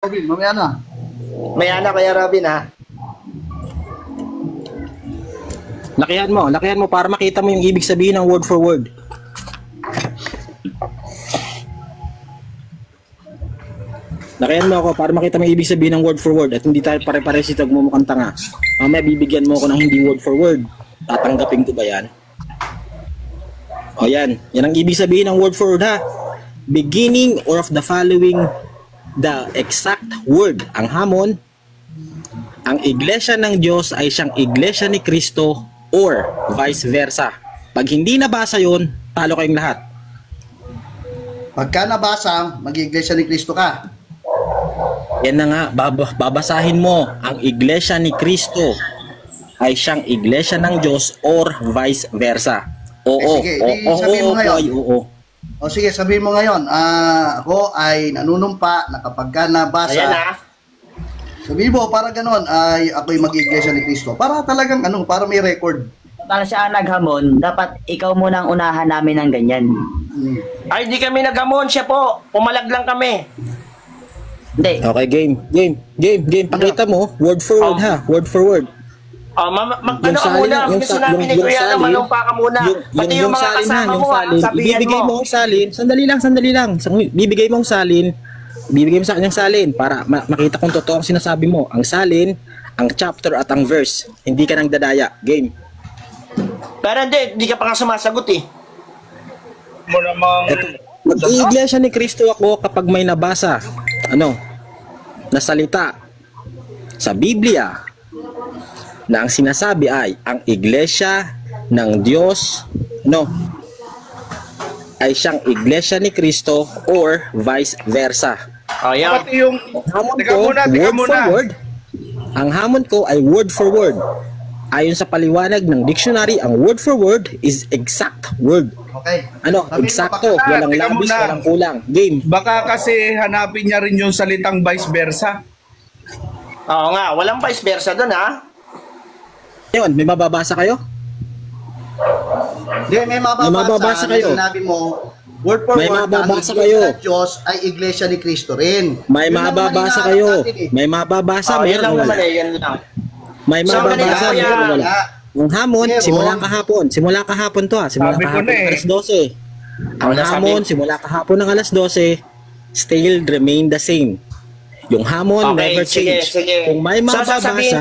Robin, mamaya na. May anak kaya Robin ha. Lakihan mo para makita mo yung ibig sabihin ng word for word. Lakihan mo ako para makita mo yung ibig sabihin ng word for word at hindi tayo pare-pares ito magmumukhang tanga. Mamaya bibigyan mo ako ng hindi word for word. Tatanggapin ko ba yan? O yan. Yan ang ibig sabihin ng word for word ha. Beginning or of the following the exact word. Ang hamon, ang iglesia ng Diyos ay siyang iglesia ni Kristo or vice versa. Pag hindi nabasa yon, talo kayong lahat. Pagka nabasa, mag-iglesia ni Kristo ka. Yan na nga, babasahin mo. Ang iglesia ni Kristo ay siyang iglesia ng Diyos or vice versa. Oo, sige, sabihin mo ngayon. oo. O sige, sabihin mo ngayon, ako ay nanunumpa na kapag ka nabasa, Ayan na. sabihin mo, para ganon, ay ako'y mag-iglesia ni Kristo. Para talagang, para may record. Para siya ang naghamon, dapat ikaw muna ang unahan namin ng ganyan. Ay, di kami naghamon, siya po. Pumalag lang kami. Hindi. Okay, game. Pakita mo, word for word ha, word for word. Ano ka salin muna? yung Kasi sinabi ni Kuya na manumpa ka muna. Pati yung mga salin kasama yung mo, salin, sabihin ibibigay mo mo. ang salin. Sandali lang. Bibigay mo ang salin. Bibigay mo sa kanya ang salin para makita kung totoo ang sinasabi mo. Ang salin, ang chapter at ang verse. Hindi ka nang dadaya. Game. Pero hindi ka pa nga sumasagot eh. Mo namang Mag-iiglesia ni Kristo ako kapag may nabasa. Na salita sa Biblia na ang sinasabi ay ang iglesia ng Diyos ay siyang iglesia ni Kristo or vice versa. Oh, yan. pati yung Hamon Teka ko, muna. word for word. Ang hamon ko ay word for word. Ayon sa paliwanag ng dictionary, ang word for word is exact word. Okay. Sabihin mo, Eksakto, bakit? walang Teka labis, muna. walang kulang. Game. Baka kasi hanapin niya rin yung salitang vice versa. Oo nga, walang vice versa doon ha. Ngayon, may mababasa kayo? Hindi, may mababasa kayo. Sinabi mo, word for May word, mababasa ang kayo. iglesia ng Diyos ay iglesia ni Kristo rin. May Yun lang mababasa ang kayo. hinahanap natin eh. May mababasa, Yan meron lang o naman wala. eh, yan lang. May So, mababasa, ganito yan. meron o wala. Ang hamon, Meron. simula kahapon to ha. Simula Sabi ko kahapon na eh. alas 12. Ang Wala hamon, sabi. simula kahapon ng alas 12, still remain the same. Yung hamon Okay, never sige, change. sige. Kung may So, mababasa, sasabihin-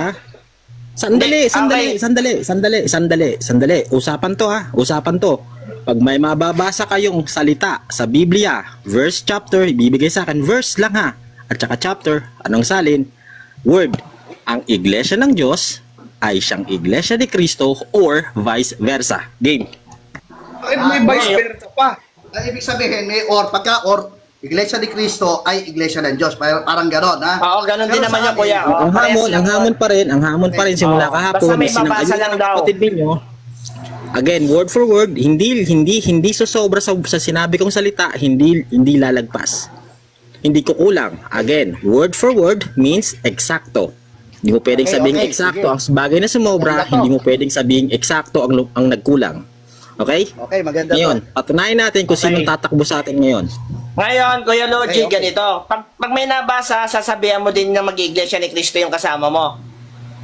sandali. Usapan to ha. Usapan to. Pag may mababasa kayong salita sa Biblia, verse, chapter, ibibigay sa akin, verse lang ha. At saka chapter, anong salin? Word. Ang iglesia ng Diyos ay siyang iglesia ni Kristo or vice versa. Game. Bakit may vice versa pa? Ang ibig sabihin, may pagka iglesia ni Kristo ay iglesia ng Diyos. Parang ganon, ha? Oo, ganun din Pero naman sa yung kuya. amin, Ang hamon pa rin simula Oo. kahapon. Basta may Sinang- mabasa lang daw. kapatid ninyo. Again, word for word, hindi sosobra sa sinabi kong salita, hindi lalagpas. Hindi ko kulang. Again, word for word means eksakto. Hindi mo pwedeng sabing eksakto ang bagay na sumobra, hindi mo pwedeng sabing eksakto ang nagkulang. Okay? Okay, maganda Ngayon, to. patunayan natin kung Okay. sinong tatakbo sa atin ngayon. Ngayon, Kuya Logi, Okay. ganito. Pag may nabasa, sasabihan mo din na mag-iglesia ni Kristo yung kasama mo.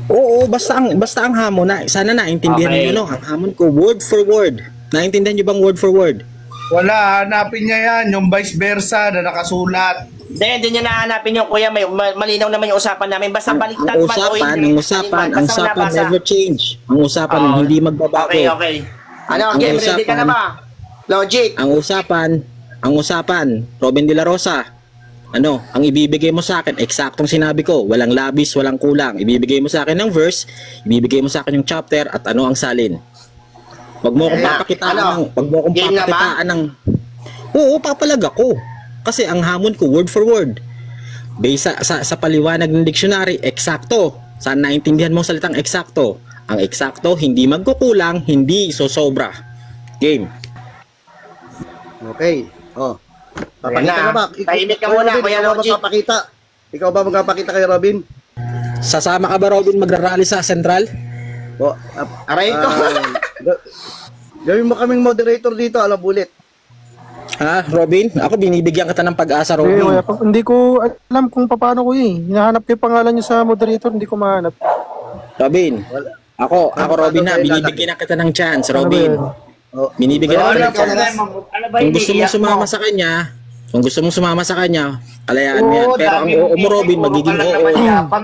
Oo, basta ang hamon na sana naintindihan Okay. niyo ang hamon ko word for word. Naintindihan niyo bang word for word? Wala, hanapin niya yan, yung vice versa na nakasulat. Hindi niya nahanapin yung kuya. Malinaw naman yung usapan namin. Basta baliktad man o hindi. Ang usapan Basta nabasa. never change. Ang usapan Oo. hindi magbabago. Okay. Ano, Ang game, ready ka na usapan- ba? Logic. Ang usapan, Robin de la Rosa. Ang ibibigay mo sa akin, eksaktong sinabi ko, walang labis, walang kulang. Ibibigay mo sa akin ng verse, ibibigay mo sa akin yung chapter at ano ang salin. Wag mo akong Game na ba? papakitaan ng Oo, papalag ako. Kasi ang hamon ko word for word. Based sa paliwanag ng dictionary, eksakto. Saan naintindihan mo ang salitang eksakto? Ang eksakto, hindi magkukulang, hindi sosobra. Game. Okay. Papakita Ayan na. ka ba? Tahimik ka muna, Kuya ikaw ba Logi. magpapakita? Ikaw ba magpapakita kay Robin? Sasama ka ba, Robin, magrarally sa Central? Aray ko. Gawin mo kaming moderator dito, bulit. Ha, Robin? Ako binibigyan kita ng pag-asa, Eh, Robin. hindi ko alam kung paano ko hinahanap ko yung pangalan niyo sa moderator, hindi ko mahanap. Robin, ako Robin na, binibigyan na kita ng chance, Robin. Oh, Binibigyan Ano na ba kita ng chance. Kung gusto mong sumama sa kanya, kalayaan mo yan. Pero ang oo mo, Robin, magiging oo.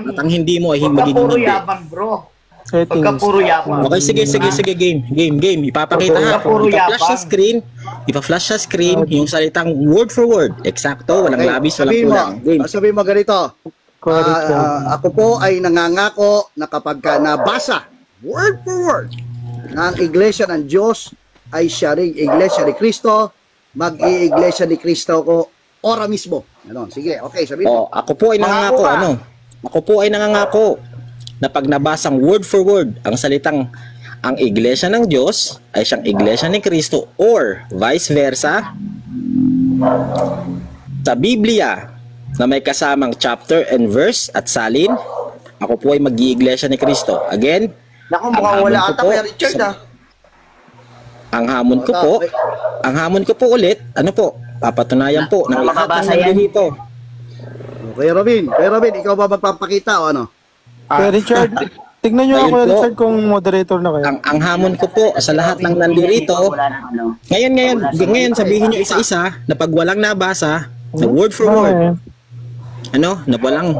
At ang hindi mo ay magiging Puro hindi. yabang, bro. Pagka Settings. puro yabang. Okay, sige, game. Ipapakita ha. Puro Ipa-flash sa screen yung salitang word for word. Eksakto, walang labis, walang kulang. Game. Sabihin mo ganito. Correct yan. Ako po ay nangangako na kapag ka nabasa, word for word, na ang iglesia ng Diyos ay siya rin iglesia ni Kristo, mag-i-iglesia ni Kristo ko ora mismo. Ano? Sige, okay, sabihin mo. Ako po ay nangangako, Ako po ay nangangako na pag nabasang word for word ang salitang ang iglesia ng Diyos ay siyang iglesia ni Kristo or vice versa sa Biblia na may kasamang chapter and verse at salin, ako po ay mag-i-iglesia ni Kristo. Again, Naku, ang mukhang hamon wala ko ata po Kuya Richard sa- ang hamon ko po ulit, ano po, papatunayan po ng lahat ng Mababasa yan. nandito. Okay, Robin, ikaw ba magpapakita o ano? Kuya Richard, tignan niyo Ayun ako, Kuya po. Richard, kung moderator na kayo. Ang hamon ko po sa lahat ng nandito, Wala nang ano. ngayon sabihin nyo isa-isa na pag walang nabasa, na word for word, na walang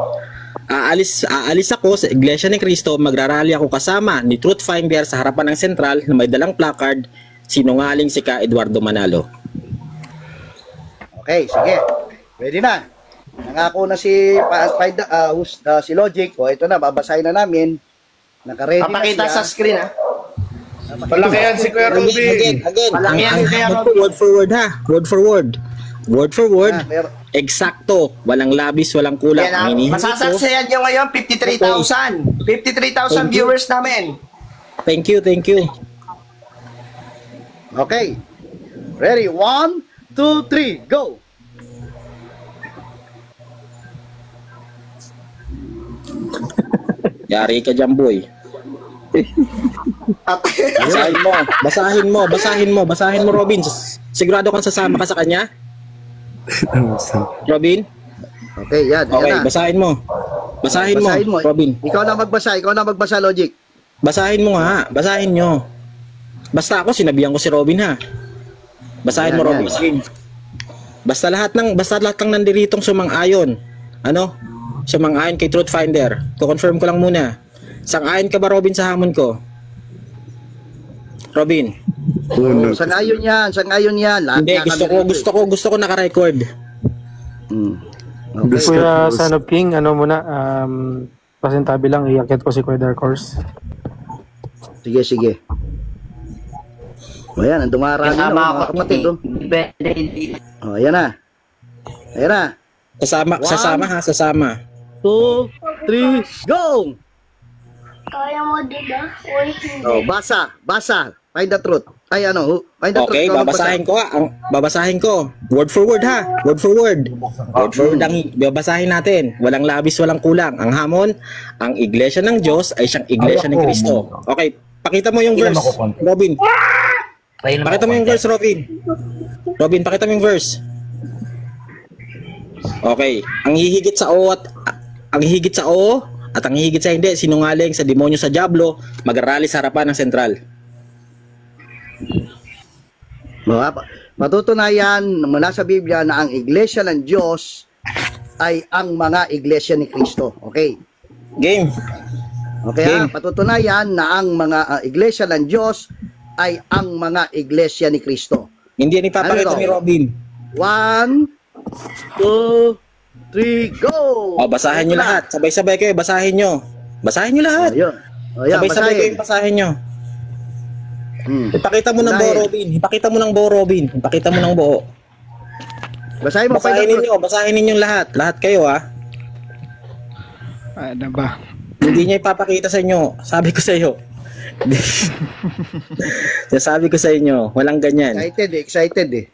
aalis ako sa Iglesia ni Cristo, magrarally ako kasama ni Truth Finder sa harapan ng sentral na may dalang placard, sinungaling si Ka Eduardo Manalo. Okay, sige. Pwede na. Nangako na si Logic. O, ito na, babasahin na namin. Naka-ready na Papakita siya. sa screen, ha? Malaki yan si Kuya Ruby. Again, Malaki yan, ang Kuya hamon Robby. ko, word for word ha. Word for word. Word for word. Eksakto. Walang labis, walang kulang. Yan, ha? Ang hinihingi ko, Masasaksayan nyo ngayon, 53,000. 53,000 viewers namin. Thank you. Okay. Ready? 1, 2, 3, go! Yari ka dyan, boy. Basahin mo, Robin. Sigurado kang sasama ka sa kanya? Robin? Okay, yan. Okay, Yan na. basahin mo, Robin. Ikaw na magbasa, Logic. Basahin mo nga, basahin nyo. Basta ako, sinabihan ko si Robin ha. Basahin mo, Yan, Robin. yan. Sige. Basta lahat ng nandiritong sumang-ayon. Sumang-ayon kay Truth Finder. Ko-confirm ko lang muna. Sang-ayon ka ba, Robin, sa hamon ko? Robin? Sangayon yan. Lahat Hindi, nga kami gusto ko naka-record. Okay. Kuya Son of King, pasintabi lang, iakit ko si Kuya Dark Horse. Sige. O yan, ang dumarami na, Kasama mga ako. kapatid. Oh. Depende, hindi. O, ayan na. Sasama. 2, 3, go! Kaya mo, diba? Oh, basa. Find the truth. Find the truth. Okay, Ikaw magbasa. babasahin ko. Word for word ha. Word for word ang babasahin natin. Walang labis, walang kulang. Ang hamon, ang iglesia ng Diyos ay siyang iglesia ni Kristo. Okay, pakita mo yung verse, Robin. Pakita mo yung verse, Robin. Pakita mo yung verse. Okay, ang hihigit sa O at ang higit sa hindi, sinungaling sa demonyo sa diablo, mag-rally sa harapan ng sentral. Matutunayan mula sa Biblia na ang iglesia ng Diyos ay ang mga iglesia ni Kristo. Okay. Game. Okay, Game. patutunayan na ang mga iglesia ng Diyos ay ang mga iglesia ni Kristo. Hindi yan ipapakita Ano ni to? Robin. 1, 2, 3, go! O, basahin nyo lahat. Sabay-sabay kayo, basahin nyo. Basahin nyo lahat. Ayun. O, yan, Sabay-sabay kayo, basahin. basahin nyo. Ipakita mo ng buo, Basahin. Robin. Ipakita mo ng buo, Robin. Ipakita mo ng buo. Basahin mo, Basahin find the truth. ninyo, basahin ninyo lahat. Lahat kayo, ha. Ano ba? Hindi niya ipapakita sa inyo. Sabi ko sa iyo. Sabi ko sa inyo, walang ganyan. Excited eh.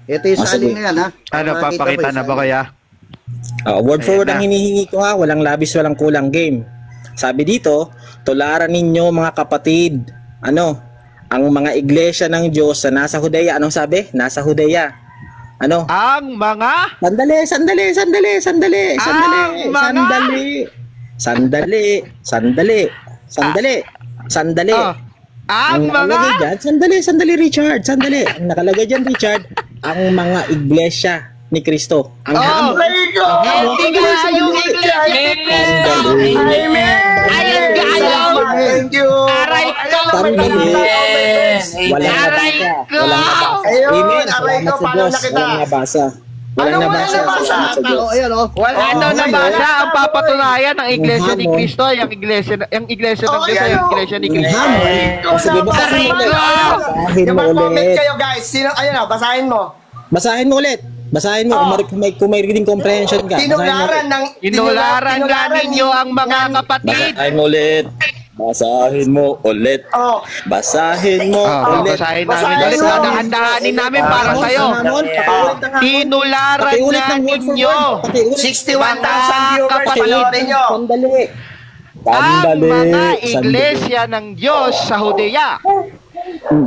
Ito yung salin sige. na yan, ha? Ano, Makita papakita mo, na ba salin. kaya? Word for Ayan word ang na. hinihingi ko ha. Walang labis, walang kulang game. Sabi dito, tularan ninyo mga kapatid. Ang mga iglesia ng Diyos sa nasa Judea. Anong sabi? Nasa Judea. Ano? Ang mga Sandali. ang nakalagay mga dyan, sandali, Richard. Sandali. Ang nakalagay dyan, Richard, ang mga iglesia ni Kristo. Ang hamon. hindi nga yung iglesia ni Cristo. Ayan gayo. Thank you. Aray ko. Sandali. Walang Aray nabasa. ko. Walang nabasa. Ayun, Amen. aray ko, Salamat sa paano Diyos. na kita? Walang nabasa. Ano wala nabasa? Salamat sa Diyos. Ayan, oh. Wala daw na basa ang papatunayan ng iglesia ni Hamon. Cristo, yung iglesia ng Diyos ay yung iglesia ni Ang Cristo. hamon. Sige, basahin mo ulit. Basahin mo Mag-comment ulit. kayo guys. Sino, ayun o, basahin mo. Basahin mo ulit. Basahin mo. Kung may reading comprehension ka. Tinularan ng... Inularan nga ninyo ang mga kapatid. Basahin mo ulit. Basahin mo ulit. Oh, Basahin mo ulit. Basahin namin ulit. Dadahan-dahanin namin para sa'yo. Tinularan Pakiulit nga ng word for ninyo. word. Pakiulit. 61,000 viewers. Panoorin nyo. Sandali. Ang mga iglesia ng Diyos sa Judea.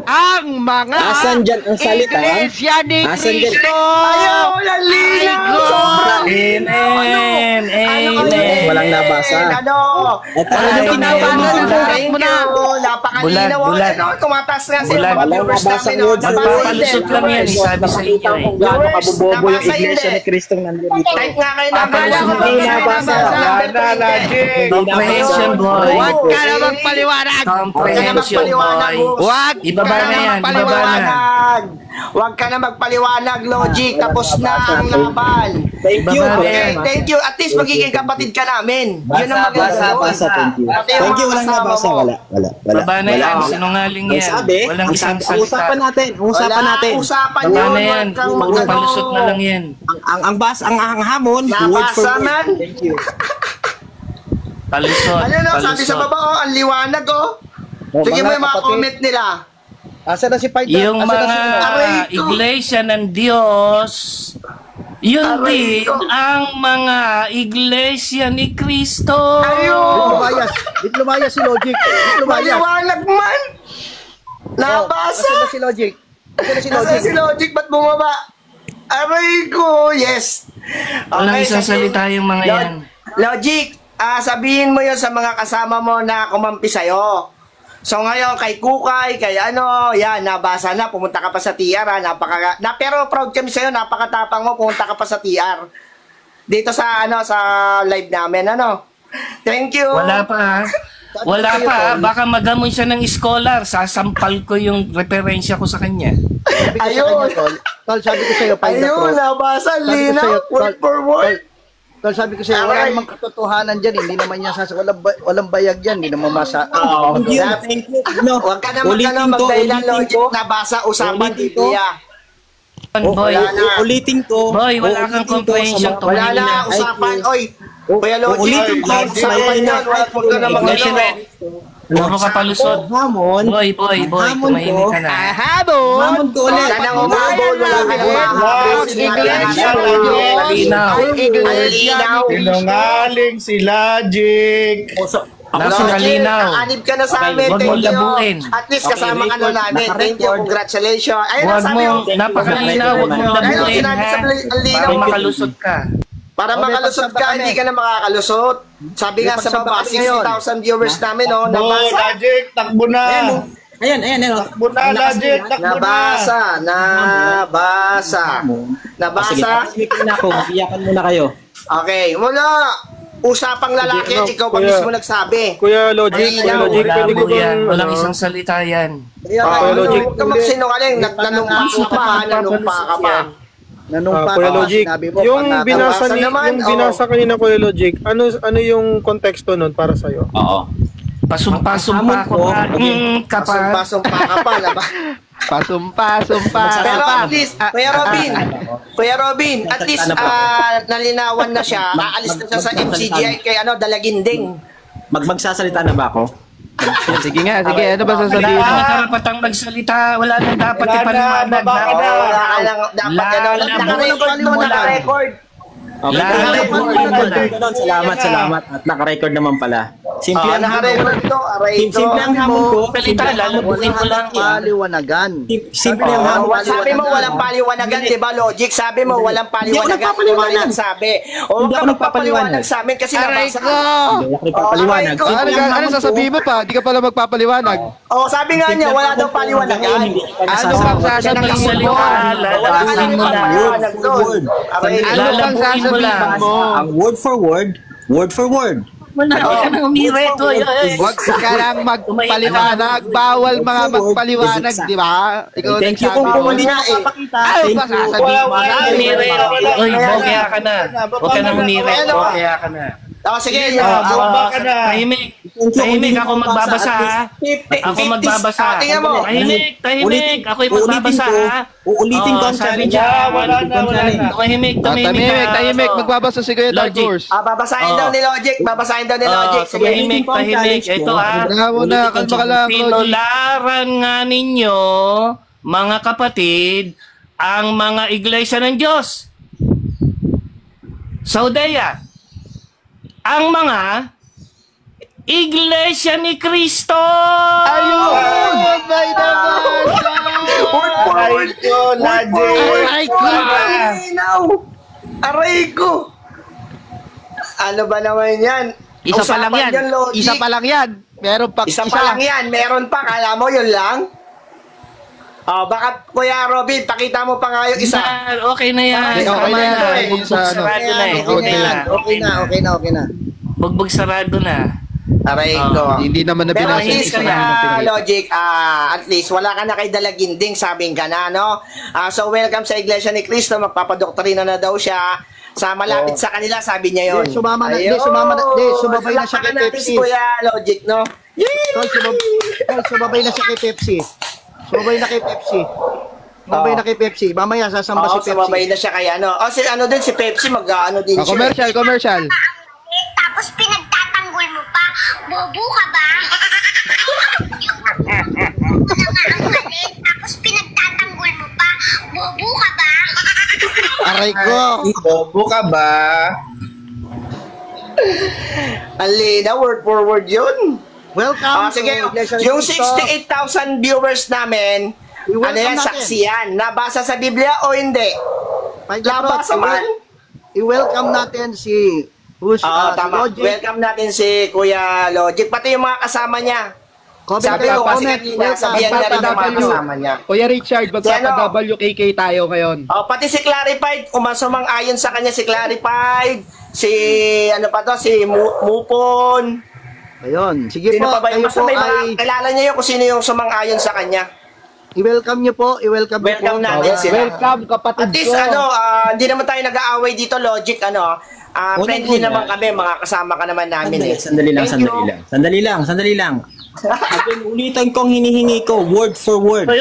Ang mga Asan dyan ang salita? iglesia ni Asan dyan? Cristo. Ayaw, nalinaw. Sobrang Amen. Walang nabasa. Ano? Ito Ano yung Amen. Thank you. Napakalilaw. Bulan. Ano, tumataas nga sila. Bulan. Mga viewers Walang namin. nabasang word. Magpapalusot lang yan, sabi sa inyo eh. Kung gaano kabubobo yung Nabasa iglesia hindi. ni Kristong nandito. Type nga kayo ng Hindi nabasa. Comprehension, boy. Huwag ka na magpaliwanag. Comprehension, boy. Huwag Ibaba ka na yan, ibaba na. Magpaliwanag. Huwag ka na magpaliwanag, Logic. Tapos na ang laban. Thank you. Okay, thank you. At least magiging kapatid ka namin. Yun ang maganda. Basa. Thank you. Thank you. Walang nabasa. Wala. Baba na yan, sinungaling Ang yan. sabi, Walang ang isang sabi, usapan salita. natin. Usapan natin. Usapan Baba yun. na yan, Huwag kang magpapalusot na lang yan. Ang hamon, word for Nabasa word. man. Thank you. Palusot, Ano na, sabi sa baba, oh, ang liwanag, oh. Sige mo yung mga comment nila. Asa na si Paita? Yung Asa na mga si- Aray ko. iglesia ng Diyos, yun Aray din ko. ang mga iglesia ni Kristo. Ayun. Lumayas si Logic. Lumayas. Maliwanag man. Nabasa. Asa na si Logic? Asa na si Nasa Logic? si Logic, ba't bumaba? Aray ko, yes. Walang Okay, isang sabi- salita yung mga yan. Logic, sabihin mo yun sa mga kasama mo na kumampi sa'yo. So ngayon, kay Kukay, kay ano, yan, nabasa na, pumunta ka pa sa TR, pero proud kami sa'yo, napakatapang mo, pumunta ka pa sa TR. Dito sa, sa live namin, ano. Thank you. Wala pa. Wala pa. Baka magamoy siya ng scholar. Sasampal ko yung referensya ko sa kanya. Sabi ko sa Ayun. kanya, Tol, sabi ko sa'yo, Paita Ayun, Pro. nabasa, Sabi ko linaw, sa'yo, word for word. Tol, sabi ko sa'yo, wala Aray. namang katotohanan dyan. Hindi naman niya walang bayag yan. Hindi naman masa. Thank you. Thank you. No, Huwag ka na magdahilan, Logic, nabasa, usapan, Ulitin ko. Biblia. Boy, wala na. Ulitin ko. Boy, wala kang Uulitin ko comprehension sa mga- to. Wala na, Ay, usapan, oy. Kuya Logic, Ulitin ko. usapan yan, huwag ka na Iglesia mag-ano. Puro ka palusot. Hamon. Boy, tumahimik ka na. Habon. Hamon ko ulit. Wala nang umabol, wala ka nang umabol. Iglesia ng Sinabi Diyos Malinaw. ay iglesia Malinaw. ni Cristo. Sinungaling si Logic. Ako si Logic, Kalinaw. aanib ka na sa Okay, amin, wag thank mong you. labuin. At least Okay, kasama ka na record. namin. Thank you, Naka-record. congratulations. Ayun Huwag ang sabi mo, mo. napakalinaw, huwag mong Ayun ang labuin sinabi ha. sa linaw. Para makalusot ka. Para Okay, makalusot pagsamba ka, kami. hindi ka na makakalusot. Sabi nga sa pagsamba baba, kami ngayon. 60,000 viewers namin, oh. Oh, Nabasa. Logic, takbo na. Ayan. Takbo na, Logic, takbo na. Nabasa. Nabasa. Sige, Nabasa. tahimik na ako. Iyakan muna kayo. Okay, mula. Usapang lalaki, Sige, ikaw pa kuya. mismo nagsabi. Kuya Logic, Malinaw. Kuya Logic, Wala pwede mo ko bang, yan. Walang ano, isang salita yan. Kaya Logic. huwag ka magsinungaling. Nanumpa ka pa, nanumpa ka pa. Nanumpa Kuya ka, Logic, sinabi mo, yung pag binasa nabasa naman, yung binasa kanina Kuya Logic, ano yung konteksto nun para sa'yo? Oo. Pasumpa-sumpa ko pa. Pasumpa ka pa. Pasumpa. Pero at least, Kuya Robin, at least nalinawan na siya, aalis na siya sa MCGI kay Dalaginding. Magsasalita na ba ako? Sige nga, sige. Ano ba Wala sasabihin mo? ka karapatang magsalita. Wala nang dapat Wala na, ipaliwanag. baba ka na. Wala ka lang dapat naka-record mo, naka-record. Okay. Lalo. Salamat. At naka-record naman pala. Simple ang hamon ko. naka-record to. Aray ito. Simple ang hamon ko. Salita, lalabuhin mo lang. Paliwanagan. Simple ang hamon ko. Sabi mo walang paliwanagan, di ba, Logic? Sabi mo walang paliwanagan. nagpapaliwanag. Sabi. O, Hindi ka ako magpapaliwanag sa amin kasi Aray nabasa ko! Hindi ako nagpapaliwanag. Oh, Simple ang Ano hamon ko. sasabihin mo pa? Di ka pala magpapaliwanag. Oh, sabi nga niya, wala daw paliwanagan. Ano pang sasabihin mo? Salita, lalabuhin mo lang. Paliwanag doon. Aray, Ano pang Lalabuhin mo sasabihin lang. mo? Ang word for word. Wala ka nang umireto. Huwag ka lang magpaliwanag. Bawal mga magpaliwanag, di ba? Ikaw Thank you kung hindi na papakita. Ano Thank pa you. sasabihin mo? Umireto. Oy, bokya ka na. Huwag ka nang umireto. Bokya ka na. Oh, sige. Tahimik. Tahimik. Ako magbabasa, ha? Ako magbabasa. Tingnan mo. Tahimik. Ako'y magbabasa, ha? Uulitin ko ang sabi challenge. niya. Wala na. Tahimik. Tahimik. Magbabasa si Kuya Dark Logic. Horse. Babasahin daw ni Logic. Babasahin daw ni Logic. Sige. Tahimik. Ito, ha? Kaya mo na, kalma ka lang, Logic. Pinularan nga ninyo, mga kapatid, ang mga iglesia ng Diyos. Saudeya, ang mga iglesia ni Kristo. Ayun! May nabasa! Aray ko, Logic. Aray ko! Aray ko. Ano ba naman yan? Isa pa lang Usapan yan. Logic. Isa pa lang yan. Meron pa. Isa pa lang yan. Meron pa. Kala mo yun lang? Oh, baka Kuya Robin, pakita mo pa nga yung isa. Okay na yan. Okay na yan. Tama Yung sa ano. Sarado na eh. Okay na. Bugbog sarado na. Aray ko. Hindi naman na Pero at binasa. least Isa kaya, lang ang pinakita. Logic, at least wala ka na kay dalaginding, sabing ka na, no? So welcome sa Iglesia ni Cristo, magpapadoktrina na daw siya. Sa malapit sa kanila, sabi niya yon. Sumama na, sumabay na siya kay Pepsi. Kuya Logic, no? Sumabay na siya kay Pepsi. Sumabay na kay Pepsi. Mamaya sasamba si Pepsi. Sumabay na siya kay ano. Si ano din, si Pepsi, mag-ano din siya. Commercial. Tapos pinagtatanggol mo pa. Bobo ka ba? Tapos pinagtatanggol mo pa. Bobo ka ba? Aray ko. Bobo ka ba? Alina, word for word yun. Welcome Sige, to Iglesia ni yung Cristo. 68,000 viewers namin, I-welcome ano yan, natin. saksi yan. Nabasa sa Biblia o hindi? Nabasa man. I-welcome natin si si Tama. Logic. Welcome natin si Kuya Logic. Pati yung mga kasama niya. Comment Sabi kayo, ko kasi comment. kanina, Welcome. sabihan na rin yung mga kasama niya. Kuya Richard, magpapa-WKK tayo ngayon. Pati si Clarified, umasumang ayon sa kanya si Clarified, si ano pa to, si Mupon. Ayun. Sige Sino po, pa ba kayo yun? Basta po may mga, ay kilala niya yun kung sino yung sumang-ayon sa kanya. i-welcome niyo po. I-welcome niyo po. Welcome natin sila. Welcome, kapatid At least, hindi naman tayo nag-aaway dito, Logic, friendly naman kami, mga kasama ka naman namin eh. Sandali lang. Again, ulitan kong hinihingi ko, word for word. Oy,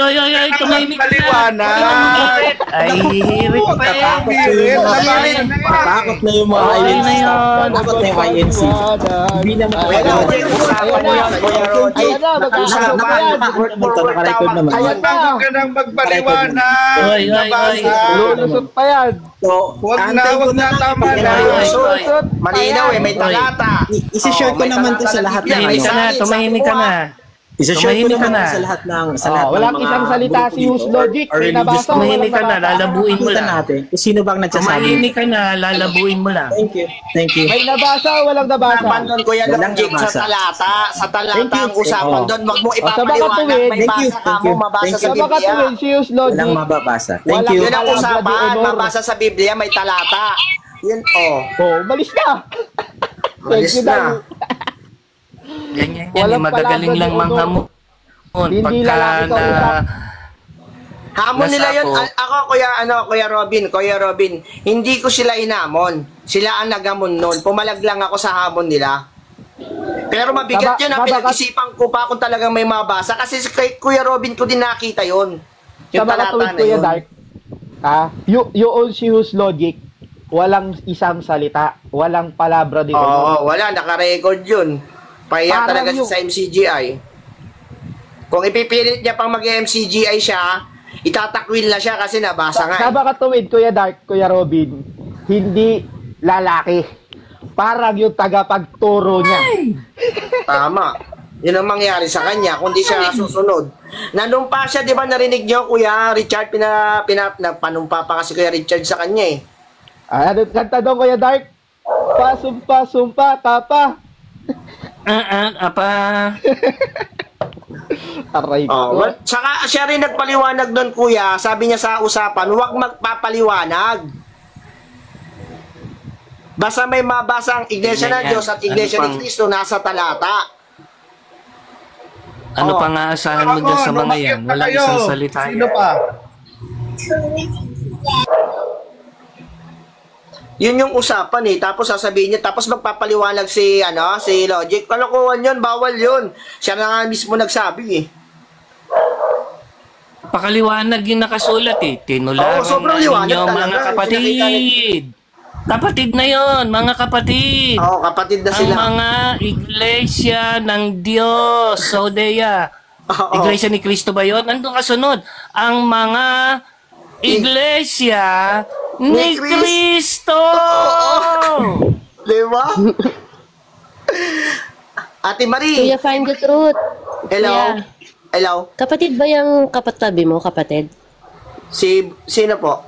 tumahimik ka na. Paliwanag. Ay, hihirit pa eh. Takot na yung mga Okay na INC. yun. Takot na yung INC. Hindi naman Kuya Logic, usapan mo yan, Kuya Logic. Ayan na, Usapan mo yan, word for word Naka-record tawag. naman. Ayan na. Huwag ka nang magpaliwanag. Oy. Nabasa. Lulusot pa yan. So, Huwag na, tama na. Lulusot. Malinaw eh, may talata. isi-share ko may naman to talata sa na lahat Biblia, ng may Tumahimik ka na, salin, tumahimik sabi ka mo, na. Isa-share ko Tumahimik ka naman na. sa lahat ng mga Walang isang salita grupo si dito Use or- Logic. or May religious nabasa, group. Tumahimik ka na, lalabuin mo Kita lang. natin kung sino bang nagsasabi. Tumahimik ka na, lalabuin mo lang. Thank you. May nabasa, walang nabasa. Usapan doon, Kuya Walang Logic, sa nabasa. talata. Sa talata Thank you. ang usapan Oo. doon. Wag mo sa baka ipapaliwanag. tuwid. May Thank you. basa ka Thank mo, you. mabasa Thank sa Sa baka Biblia. tuwid, si Use Walang Logic. mababasa. Thank you. Yun ang Walang usapan, bloody honor. mabasa sa Biblia, may talata. Yun, Oh, malis na. Thank Malis you, na. Dal. Ganyan yan, Walang magagaling lang palabra ni manghamon. Hindi Pagka lalaki na... kausap. Hamon nila yun. Ako, Kuya Robin, hindi ko sila inamon. Sila ang nagamon nun. Pumalag lang ako sa hamon nila. Pero mabigat yun. Pinag-isipan ko pa kung talagang may mabasa. Kasi kay Kuya Robin ko din nakita yun. Sa Yung baka talata tuwid, na Kuya yun. Dark. You own si Use Logic. Walang isang salita. Walang palabra dito. Oo, wala. Naka-record yun. Pahiya Parang talaga yung- sa MCGI. Kung ipipilit niya pang mag-MCGI siya, itatakwil na siya kasi nabasa nga. Sa baka tuwid, Kuya Dark, Kuya Robin, hindi lalaki. Parang yung tagapagturo niya. Tama. Yun ang mangyari sa kanya kung di siya susunod. Nanumpa siya, di ba narinig niyo, Kuya Richard, panumpa pa kasi Kuya Richard sa kanya eh. Ano kanta doon, Kuya Dark? Pasumpa, tapa. Apa. Aray Oh, ko. saka siya rin nagpaliwanag doon, Kuya. Sabi niya sa usapan, huwag magpapaliwanag. Basta may mabasa ang Iglesia ng Diyos at Iglesia ni Cristo nasa talata. Ano pang aasahan mo dyan sa mga yan? Wala isang salita Sino yan. pa? Yun yung usapan eh. Tapos sasabihin niya, tapos magpapaliwanag si Logic. Kalokohan yun, bawal yun. Siya na nga mismo nagsabi eh. Pakaliwanag yung nakasulat eh. Tinularan Oo, sobrang na liwanag ninyo talaga. mga kapatid. Kapatid na yon, mga kapatid. Oo, kapatid na Ang sila. mga iglesia ng Diyos, Saudea. Oo. Iglesia ni Cristo ba yun? Nandun kasunod. Ang mga iglesia ni Cristo. Di ba? Ate Marie. Kuya, find the truth. Hello? Kuya, Hello? kapatid ba yung kapatabi mo, kapatid? Sino po?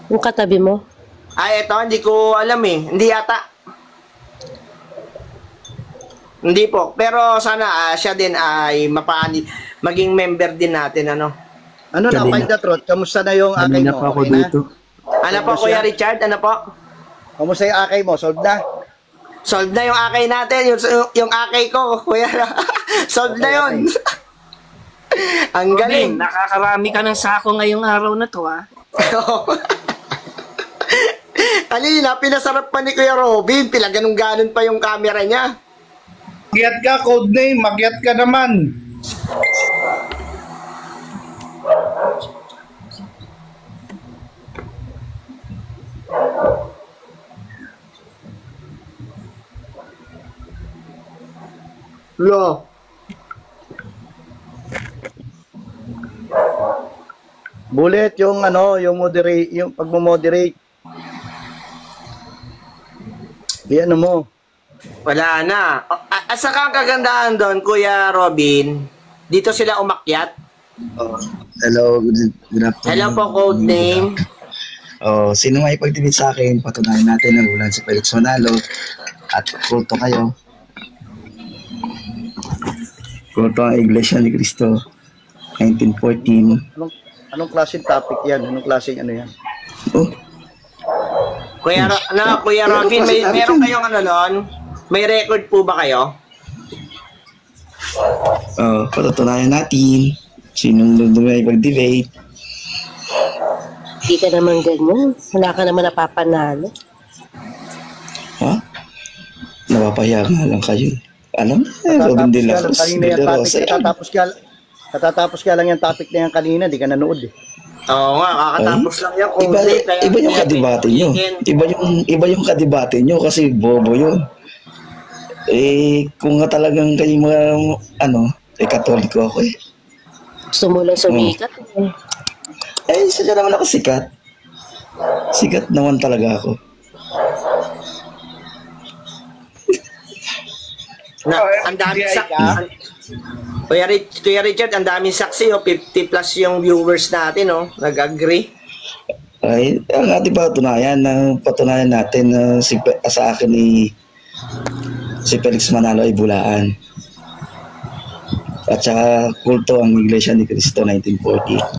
Yung katabi mo? Ay, eto, hindi ko alam eh. Hindi yata. Hindi po. Pero sana siya din ay maging member din natin, ano? Ano na, find the truth? Kamusta na yung akay mo? Okay na? Ano po, Kuya Richard? Ano po? Kamusta yung akay mo? Solved na? Solve na yung akay natin. Yung akay ko, Kuya. Solve na yun. Ang galing. Nakakarami ka ng sako ngayong araw na to, ha? Kanina, pinasarap pa ni Kuya Robin. Pinaganon-ganon pa yung camera niya. Magyat ka, codename. Magyat ka naman. Lo. Bullet, yung moderate, yung pagmo-moderate. Ano mo? Wala na. At saka ang kagandahan doon, Kuya Robin, dito sila umakyat. Hello, good afternoon. Hello po, code name. Sino may pagtibit sa akin, patunayan natin na ulan si Felix Manalo at kulto kayo. Kulto ang Iglesia ni Cristo, 1914. Anong klaseng topic yan? Anong klaseng ano yan? Kuya Robin, meron kayong noon? May record po ba kayo? Patutunayan natin sinong may pag-debate. Hindi ka naman ganyan. Wala ka naman napapanalo. Ha? Napapahiya nga lang kayo. Alam? Robin din ako. Katatapos ka lang yung topic na yan kanina, di ka nanood eh. Oo nga, kakatapos lang yan. Iba yung kadebate nyo. Iba yung kadebate nyo kasi bobo yun. Kung nga talagang kayo mga, katoliko ako eh. Gusto mo lang sumikat eh. Sadya naman ako sikat. Sikat naman talaga ako. Ang daming Kuya Richard, ang daming saksi, 50 plus yung viewers natin, nag-agree. Ang ating patunayan natin na sa akin si Felix Manalo ay bulaan. At saka kulto ang Iglesia ni Cristo 1940.